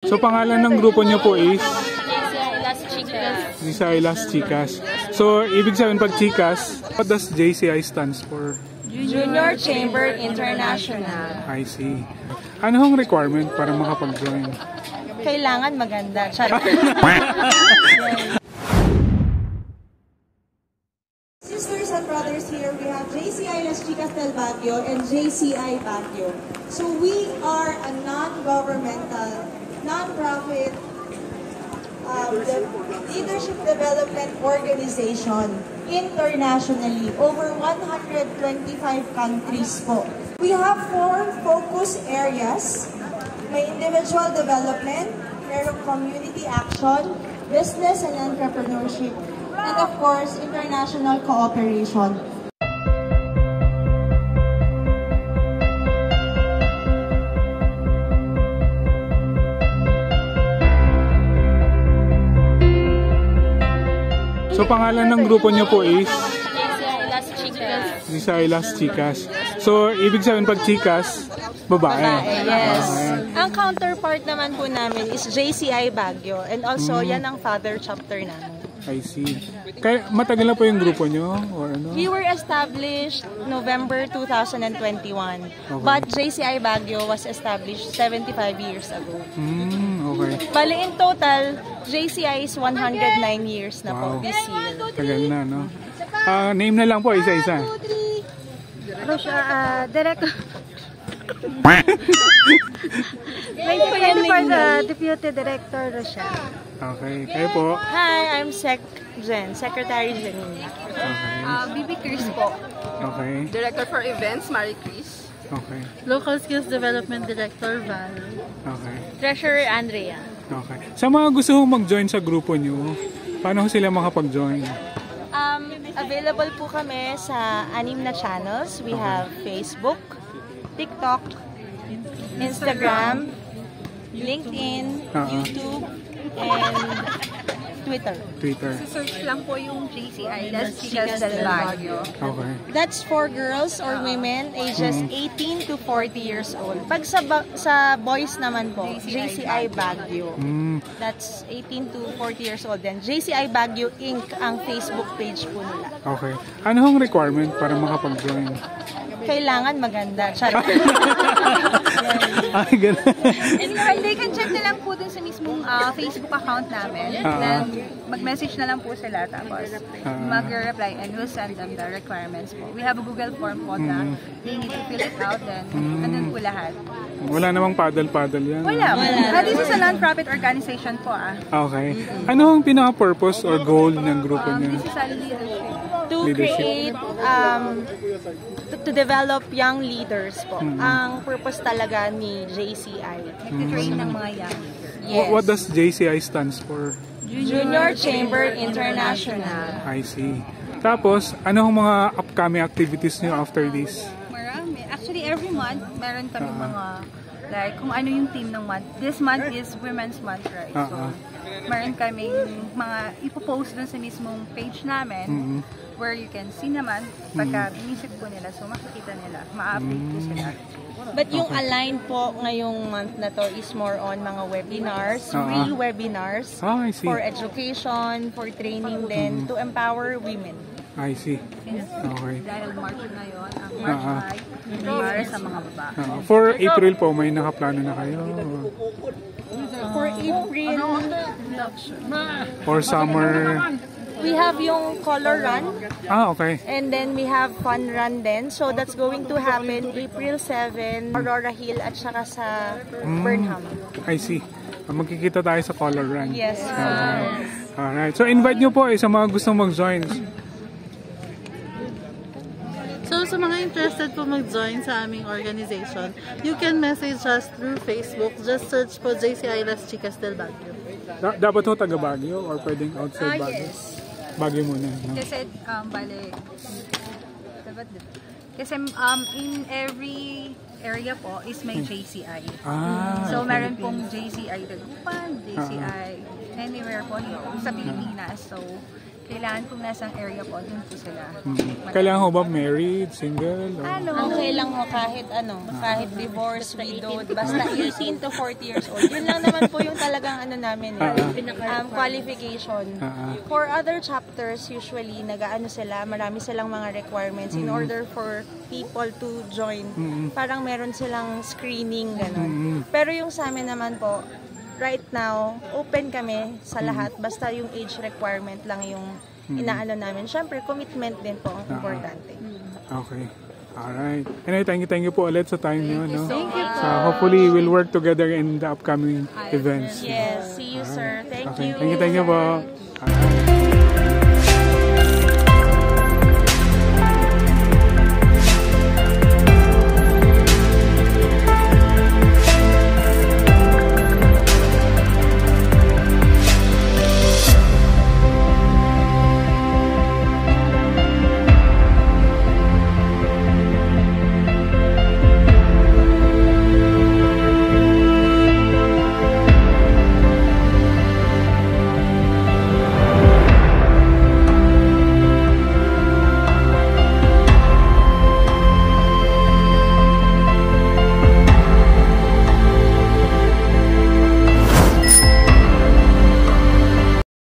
So pangalan ng grupo niyo po is? JCI Las Chicas. JCI Las Chicas. So ibig sabihin pag Chicas, what does JCI stands for? Junior Chamber International. I see. Ano hong requirement para makapag-join? Kailangan maganda. Charot. Sisters and brothers here, we have JCI Las Chicas del Baguio and JCI Baguio. So we are a non-governmental, non-profit leadership development organization internationally, over 125 countries po. We have 4 focus areas. May individual development, merong community action, business and entrepreneurship, and of course, international cooperation. So pangalan ng grupo niyo po is? JCI Las Chicas. JCI Las Chicas. So ibig sabihin pag Chicas, babae. Yes. Okay. Ang counterpart naman po namin is JCI Baguio. And also, yan ang father chapter namin. I see. Kaya matagal na po yung grupo niyo or ano? We were established November 2021. Okay. But JCI Baguio was established 75 years ago. Okay. Bali, in total, JCI is 109 years na po Wow. this year. Tagal na, no? Name na lang po, isa-isa. Rosia, Director. Thank you For the Deputy Director, Rosia. Okay. Kayo po? Hi, I'm Secretary Janine. Okay. BB Chris po. Okay. Director for Events, Marie Chris. Okay. Local Skills Development Director, Val. Okay. Treasurer Andrea. Okay. Sa mga gusto mong mag-join sa grupo nyo, paano sila makapag-join? Available po kami sa 6 na channels. We have Facebook, TikTok, Instagram, LinkedIn, YouTube, and Twitter. Search lang po yung JCI Las Chicas del Baguio. Okay. That's for girls or women ages 18 to 40 years old. Pag sa boys naman po, JCI Baguio. That's 18 to 40 years old. Then JCI Baguio Inc. ang Facebook page po nila. Okay. Ano hong requirement para makapag-join? Kailangan maganda. Charot. Ay, ganun. And they can check na lang po dun sa mismong Facebook account namin. Then mag-message na lang po sila tapos mag-reply and we'll send them the requirements po. We have a Google form po na they need to fill it out then andun po lahat. Wala namang paddle-paddle yan. Wala. This is a non-profit organization po Okay. Ano ang pinaka-purpose or goal ng grupo niyo? This is a leadership. To create, to develop young leaders po. Ang purpose talaga ni JCI. To-train ng mga young leaders. Yes. What does JCI stands for? Junior Chamber International. I see. Tapos, ano ang mga upcoming activities niyo after this? Marami. Actually, every month, meron kami mga, like, kung ano yung theme ng month. This month is Women's Month, right? So, meron kaming mga ipopost dun sa mismong page namin where you can see naman pagka binisip po nila. So, makikita nila. Ma-update po sila. But yung align po ngayong month na to is more on mga webinars, free webinars I see. for education, for training din, to empower women. I see. Okay. Dahil March na yun, ang March ay para sa mga babae. For April po, may nakaplano na kayo? For April, Or summer? we have yung color run. Okay. And then we have fun run din. So that's going to happen April 7, Aurora Hill at saka sa Burnham. I see. Magkikita tayo sa color run. Yes. Alright. So invite nyo po sa mga gustong mag-join. So, sa mga interested po mag-join sa aming organization, you can message us through Facebook. Just search po JCI Las Chicas del Baguio. Dapat ho taga Baguio or pwedeng outside Baguio? Yes. Baguio muna. No? Kasi, kasi in every area po is may JCI. So, meron pong JCI Dagupan, JCI anywhere po sa Pilipinas. So, kailangan kung nasang area po, dun po sila. Kailangan ho ba married, single? Or? Okay lang ho kahit divorce, widowed, basta 18 to 40 years old. Yun lang naman po yung talagang namin, qualification. For other chapters, usually, marami silang mga requirements in order for people to join. Parang meron silang screening, gano'n. Pero yung sa amin naman po, right now, open kami sa lahat. Basta yung age requirement lang yung inaano namin. Siyempre, commitment din po ang importante. Okay. Alright. Anyway, thank you po ulit sa time niyo. No? Thank you po. Hopefully, we'll work together in the upcoming events. Yes, see you, sir. Thank you. Thank you po. Alright.